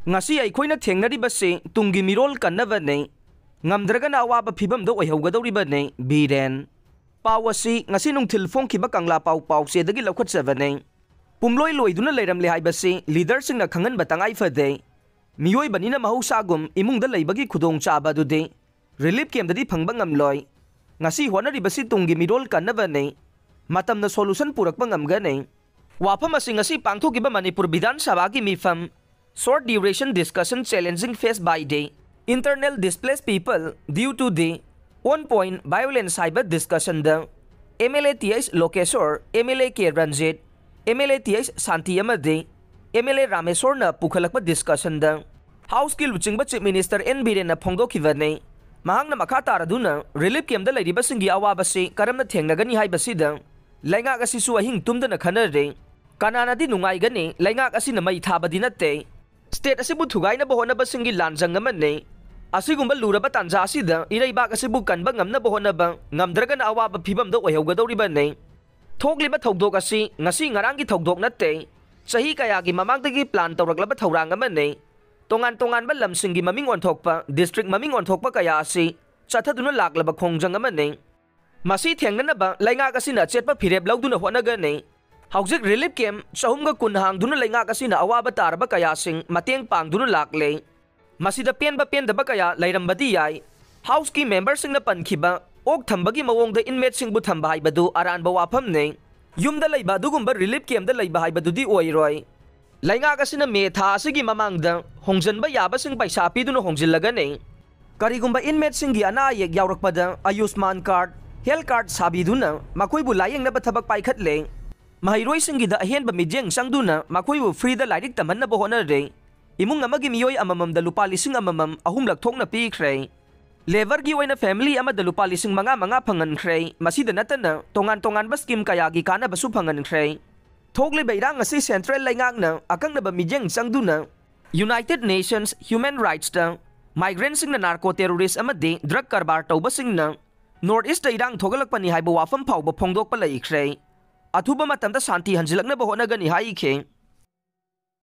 ngasi aikoina thengnaribase tungi mirol kannabane ngamdragana awaba phibamdo oihaugadoribane biren pawasi ngasi nungthil phongkhiba kangla pau sedagi lokhatsabane pumloi loiduna leiramle haibase leader singna khangan batangai fade miyoi banina mahusagum imungda leibagi khudong chaba dude relief camp dadi phangba ngamloi ngasi honaribase tungi mirol kannabane matamna solution purakpa ngamgane wafam asi ngasi pangthokiba Manipur Bidhan Sabha ki mifam short duration discussion challenging faced by the internal displaced people due to the on-point violent cyber discussion the MLA TS Lokeshwar, MLA K Ranjit, MLA TS Santi Amade, MLA Rameswar na pukhalakpa discussion the House ki luchingba Chief Minister N Biren na phongdokibane mahang na makata araduna relief camp da lairiba singi awabase karamna thengnagani haibasi da laingak asi su ahing tumdana khanare kanana di nungai gani laingak asi na mai thabadi natte state asibu thugaina bohona basingi lanjang amane asigumba luraba tanja asida ireibak asibu kanba ngamna bohona ba ngamdragana awaba phibam do oihaugadoriba ne thokliba thogdok asi ngasi ngarangi thogdok natte sahi kaya gi mamangdagi plan tawraglaba thorang amane tongan ba lamsingi maming onthokpa district maming onthokpa kaya asi chathaduna laklaba khongjang amane masi thengnana ba laingak asina chetpa phireb lauduna honagane Haujik relief camp sahumga kunhang duna laingak asina awaba tarba kaya sing mateng pang duna lakle masida pen da kaya lairambadi yai house ki members sing na pankhiba ok thambagi mawong da inmate sing bu thamba haibadu aran ba wafam ne yumda laiba dugumba relief camp da laiba haibadu di oiroi laingak asina me tha asigi mamang da hongjanba yaba sing paisa pi duna hongjillaga ne karigumba inmate sing gi ana yek yawrakpada Ayushman card health card sabi duna makoi bu layeng na bathabak paikhat le Mahiroi singida ahen ba mijeng sangduna makoi bu free da lairik taman na bohona re imung amagi miyoi amamam da lupa lising amamam ahum lakthok na pi khrei lever gi oina family ama da lupa lising manga phangan khrei masida natana tongan ba scheme kaya gi kana basu phangan khrei thokle beirang asi central laingak na akang na ba mijeng sangduna United Nations Human Rights da migrant sing na narco terrorist ama de drug karbar tawba sing na North East da irang thogalak pani haiba wafam phau ba phongdok pa lai khrei Athuba matamda santi hanjilakna bahona gani hai khe